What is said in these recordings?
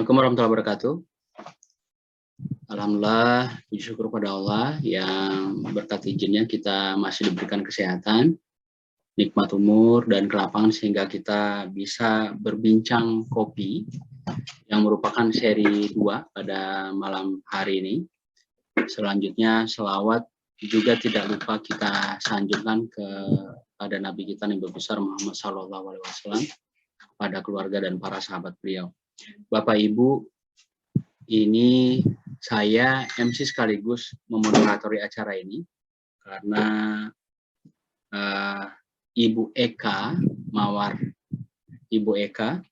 Assalamualaikum warahmatullahi wabarakatuh. Alhamdulillah, puji syukur pada Allah yang berkat izinnya kita masih diberikan kesehatan, nikmat umur, dan kelapangan sehingga kita bisa berbincang kopi yang merupakan seri 2 pada malam hari ini. Selanjutnya, selawat juga tidak lupa kita sanjungkan kepada Nabi kita Nabi besar Muhammad SAW, pada keluarga dan para sahabat beliau. Bapak Ibu, ini saya MC sekaligus memoderatori acara ini karena Ibu Eka Mawar, Ibu Eka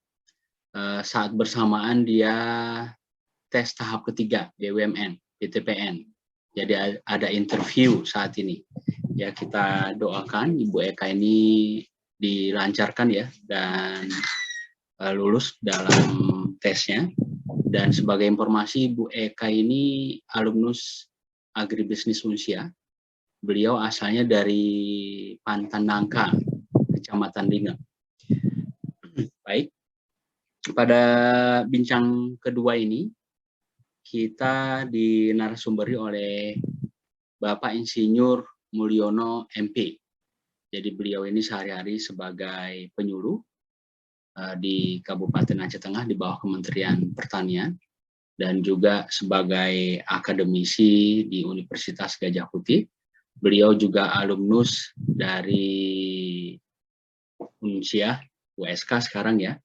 saat bersamaan dia tes tahap ketiga BUMN, BTPN. Jadi ada interview saat ini. Ya, kita doakan Ibu Eka ini dilancarkan ya dan lulus dalam tesnya. Dan sebagai informasi, Bu Eka ini alumnus agribisnis Unsia. Beliau asalnya dari Pantan Nangka, Kecamatan Linga. Baik, pada bincang kedua ini, kita dinarasumberi oleh Bapak Insinyur Mulyono MP. Jadi beliau ini sehari-hari sebagai penyuluh di Kabupaten Aceh Tengah di bawah Kementerian Pertanian dan juga sebagai akademisi di Universitas Gajah Putih. Beliau juga alumnus dari Unsia, USK sekarang ya,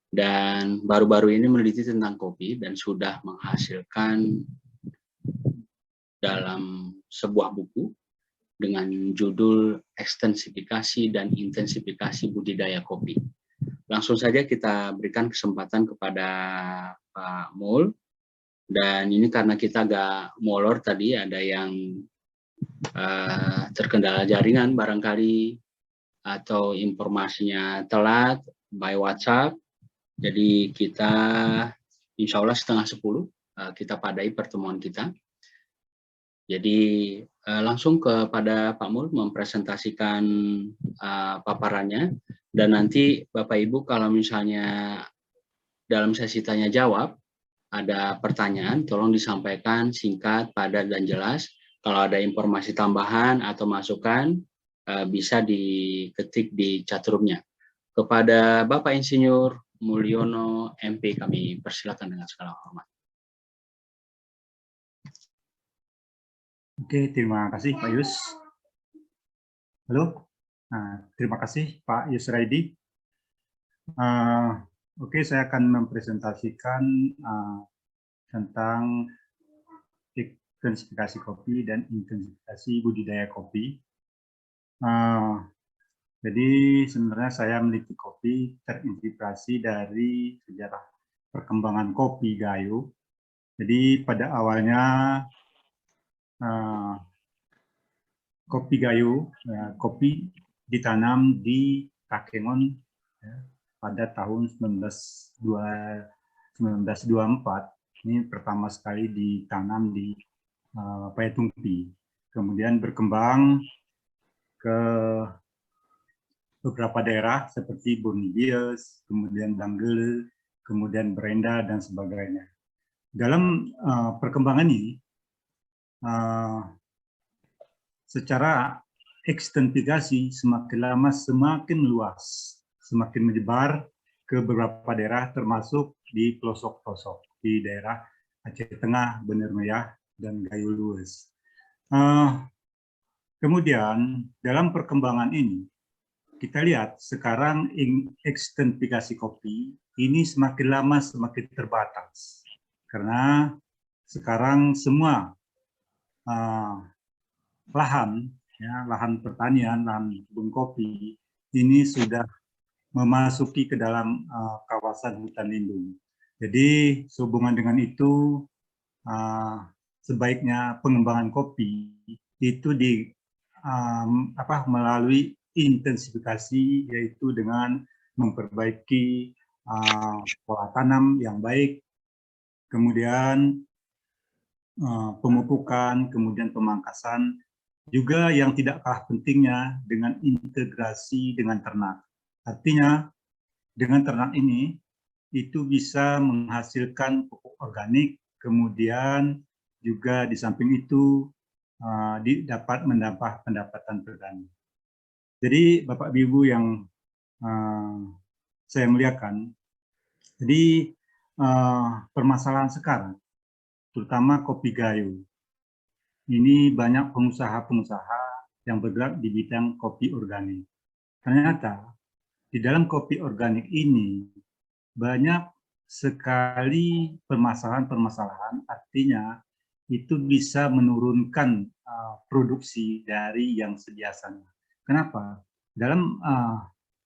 dan baru-baru ini meneliti tentang kopi dan sudah menghasilkan dalam sebuah buku dengan judul Ekstensifikasi dan Intensifikasi Budidaya Kopi. Langsung saja kita berikan kesempatan kepada Pak Mul. Dan ini karena kita agak molor tadi, ada yang terkendala jaringan barangkali, atau informasinya telat by WhatsApp. Jadi kita insya Allah 9:30 kita padai pertemuan kita. Jadi langsung kepada Pak Mul mempresentasikan paparannya. Dan nanti Bapak Ibu kalau misalnya dalam sesi tanya jawab ada pertanyaan, tolong disampaikan singkat, padat, dan jelas. Kalau ada informasi tambahan atau masukan bisa diketik di chatroomnya. Kepada Bapak Insinyur Mulyono MP kami persilakan dengan segala hormat. Oke, terima kasih Pak Yus. Halo. Terima kasih Pak Yusraidi. Oke, saya akan mempresentasikan tentang intensifikasi kopi dan intensifikasi budidaya kopi. Jadi sebenarnya saya meneliti kopi terinspirasi dari sejarah perkembangan kopi Gayo. Jadi pada awalnya kopi Gayo, kopi ditanam di Takengon ya, pada tahun 1924. Ini pertama sekali ditanam di Payatumpi. Kemudian berkembang ke beberapa daerah seperti Bonibius, kemudian Danggele, kemudian Brenda, dan sebagainya. Dalam perkembangan ini, secara ekstensifikasi semakin lama semakin luas, semakin menyebar ke beberapa daerah termasuk di pelosok-pelosok di daerah Aceh Tengah, Bener Meriah, dan Gayo Lues. Kemudian dalam perkembangan ini kita lihat sekarang ekstensifikasi kopi ini semakin lama semakin terbatas karena sekarang semua lahan pertanian, lahan kebun kopi ini sudah memasuki ke dalam kawasan hutan lindung. Jadi sehubungan dengan itu sebaiknya pengembangan kopi itu melalui intensifikasi, yaitu dengan memperbaiki pola tanam yang baik, kemudian pemupukan, kemudian pemangkasan, juga yang tidak kalah pentingnya dengan integrasi dengan ternak. Artinya dengan ternak ini itu bisa menghasilkan pupuk organik, kemudian juga di samping itu dapat menambah pendapatan petani. Jadi Bapak Ibu yang saya muliakan, jadi permasalahan sekarang, terutama kopi gayo, ini banyak pengusaha-pengusaha yang bergerak di bidang kopi organik. Ternyata di dalam kopi organik ini banyak sekali permasalahan-permasalahan, artinya itu bisa menurunkan produksi dari yang sediasanya. Kenapa? Dalam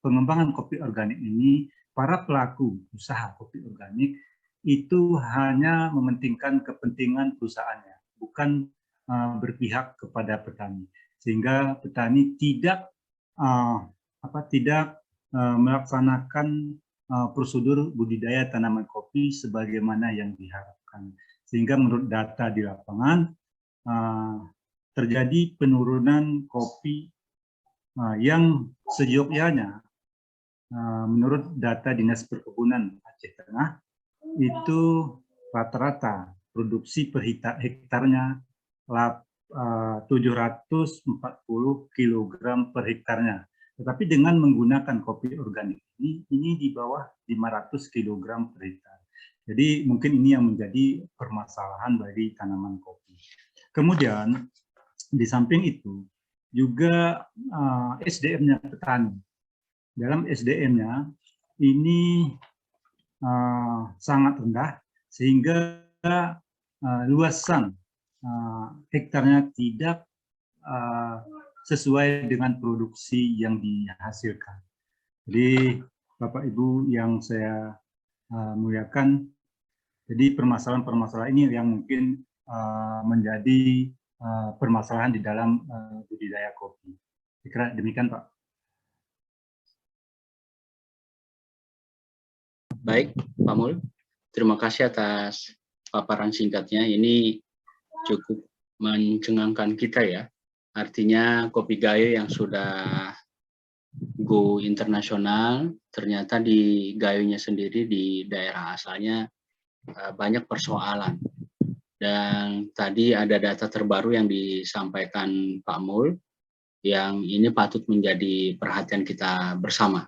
pengembangan kopi organik ini, para pelaku usaha kopi organik itu hanya mementingkan kepentingan perusahaannya, bukan berpihak kepada petani, sehingga petani tidak melaksanakan prosedur budidaya tanaman kopi sebagaimana yang diharapkan. Sehingga menurut data di lapangan, terjadi penurunan kopi yang seyogyanya, menurut data Dinas Perkebunan Aceh Tengah, itu rata-rata produksi per hektarnya 740 kg per hektarnya. Tetapi dengan menggunakan kopi organik ini di bawah 500 kg per hektar. Jadi mungkin ini yang menjadi permasalahan bagi tanaman kopi. Kemudian di samping itu juga SDM-nya petani. Dalam SDM-nya ini sangat rendah sehingga luasan hektarnya tidak sesuai dengan produksi yang dihasilkan. Jadi Bapak Ibu yang saya muliakan, jadi permasalahan-permasalahan ini yang mungkin menjadi permasalahan di dalam budidaya kopi. Kira demikian Pak. Baik Pak Mul, terima kasih atas paparan singkatnya. Ini cukup mencengangkan kita ya. Artinya kopi gayo yang sudah go internasional, ternyata di gayonya sendiri di daerah asalnya banyak persoalan. Dan tadi ada data terbaru yang disampaikan Pak Mul, yang ini patut menjadi perhatian kita bersama.